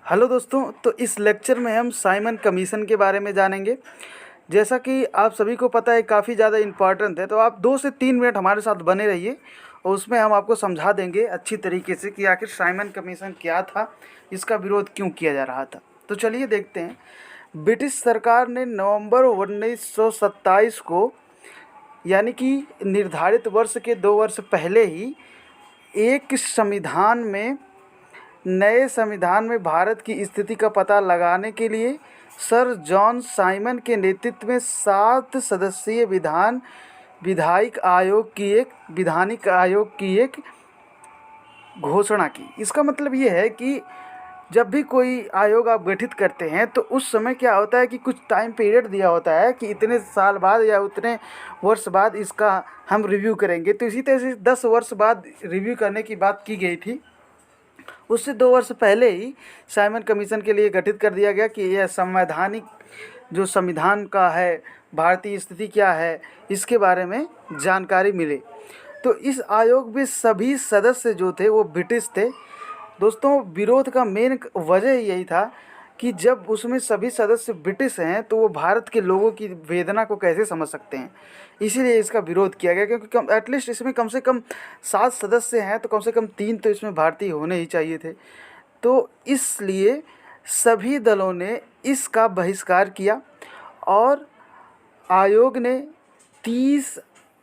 Hello दोस्तों, तो इस लेक्चर में हम साइमन कमीशन के बारे में जानेंगे। जैसा कि आप सभी को पता है, काफ़ी ज़्यादा इम्पॉर्टेंट है, तो आप 2 से 3 मिनट हमारे साथ बने रहिए और उसमें हम आपको समझा देंगे अच्छी तरीके से कि आखिर साइमन कमीशन क्या था, इसका विरोध क्यों किया जा रहा था। तो चलिए देखते हैं। ब्रिटिश सरकार ने नवंबर 1927 को, यानी कि निर्धारित वर्ष के 2 वर्ष पहले ही, एक संविधान में नए संविधान में भारत की स्थिति का पता लगाने के लिए सर जॉन साइमन के नेतृत्व में 7 सदस्यीय विधानिक आयोग की एक घोषणा की। इसका मतलब ये है कि जब भी कोई आयोग आप गठित करते हैं तो उस समय क्या होता है कि कुछ टाइम पीरियड दिया होता है कि इतने साल बाद या उतने वर्ष बाद इसका हम रिव्यू करेंगे। तो इसी तरह से 10 वर्ष बाद रिव्यू करने की बात की गई थी। उससे 2 वर्ष पहले ही साइमन कमीशन के लिए गठित कर दिया गया कि यह संवैधानिक जो संविधान का है, भारतीय स्थिति क्या है, इसके बारे में जानकारी मिले। तो इस आयोग में सभी सदस्य जो थे वो ब्रिटिश थे। दोस्तों, विरोध का मेन वजह यही था कि जब उसमें सभी सदस्य ब्रिटिश हैं तो वो भारत के लोगों की वेदना को कैसे समझ सकते हैं। इसीलिए इसका विरोध किया गया, क्योंकि एटलीस्ट इसमें कम से कम 7 सदस्य हैं तो कम से कम 3 तो इसमें भारतीय होने ही चाहिए थे। तो इसलिए सभी दलों ने इसका बहिष्कार किया और आयोग ने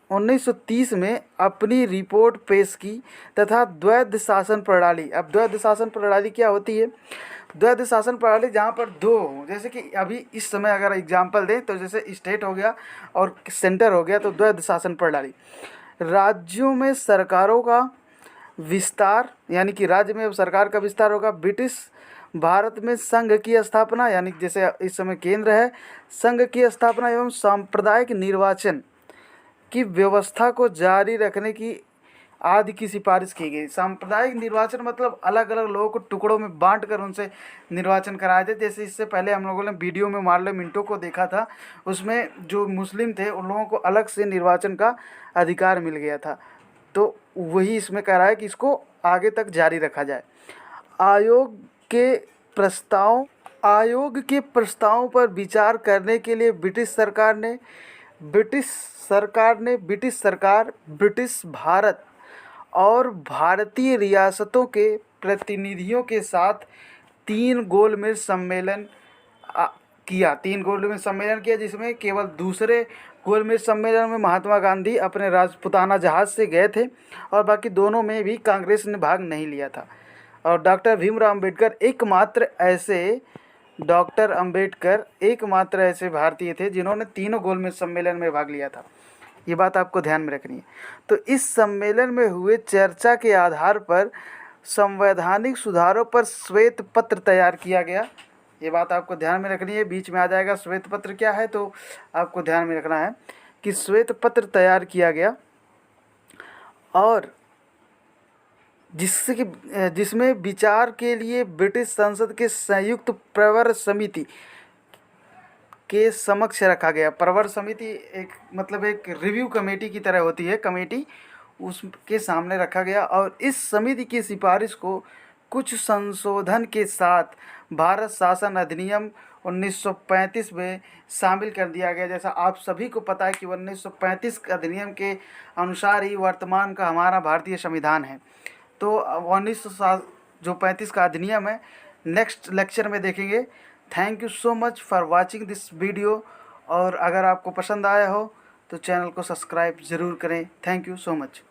1930 में अपनी रिपोर्ट पेश की तथा द्वैध शासन प्रणाली। अब द्वैध शासन प्रणाली क्या होती है? द्वैध शासन प्रणाली जहाँ पर दो हों, जैसे कि अभी इस समय अगर एग्जाम्पल दें तो जैसे स्टेट हो गया और सेंटर हो गया, तो द्वैध शासन प्रणाली। राज्यों में सरकारों का विस्तार, यानी कि राज्य में अब सरकार का विस्तार होगा। ब्रिटिश भारत में संघ की स्थापना, यानी जैसे इस समय केंद्र है, संघ की स्थापना एवं सांप्रदायिक निर्वाचन की व्यवस्था को जारी रखने की आदि की सिफारिश की गई। सांप्रदायिक निर्वाचन मतलब अलग अलग लोगों को टुकड़ों में बांट कर उनसे निर्वाचन कराए थे। जैसे इससे पहले हम लोगों ने वीडियो में मार्ले मिंटो को देखा था, उसमें जो मुस्लिम थे उन लोगों को अलग से निर्वाचन का अधिकार मिल गया था। तो वही इसमें कह रहा है कि इसको आगे तक जारी रखा जाए। आयोग के प्रस्तावों पर विचार करने के लिए ब्रिटिश सरकार ब्रिटिश भारत और भारतीय रियासतों के प्रतिनिधियों के साथ 3 गोलमेज सम्मेलन किया, जिसमें केवल दूसरे गोलमेज सम्मेलन में महात्मा गांधी अपने राजपुताना जहाज़ से गए थे और बाकी दोनों में भी कांग्रेस ने भाग नहीं लिया था। और डॉक्टर भीमराव अम्बेडकर एकमात्र ऐसे भारतीय थे जिन्होंने तीनों गोलमेज सम्मेलन में भाग लिया था। ये बात आपको ध्यान में रखनी है। तो इस सम्मेलन में हुए चर्चा के आधार पर संवैधानिक सुधारों पर श्वेत पत्र तैयार किया गया। ये बात आपको ध्यान में रखनी है, बीच में आ जाएगा श्वेत पत्र क्या है, तो आपको ध्यान में रखना है कि श्वेत पत्र तैयार किया गया और जिसमें विचार के लिए ब्रिटिश संसद के संयुक्त प्रवर समिति के समक्ष रखा गया। प्रवर समिति एक रिव्यू कमेटी की तरह होती है, कमेटी उसके सामने रखा गया और इस समिति की सिफारिश को कुछ संशोधन के साथ भारत शासन अधिनियम 1935 में शामिल कर दिया गया। जैसा आप सभी को पता है कि 1935 अधिनियम के अनुसार ही वर्तमान का हमारा भारतीय संविधान है। तो 1935 का अधिनियम है, नेक्स्ट लेक्चर में देखेंगे। Thank you so much for watching this video, और अगर आपको पसंद आया हो तो चैनल को सब्सक्राइब ज़रूर करें। Thank you so much.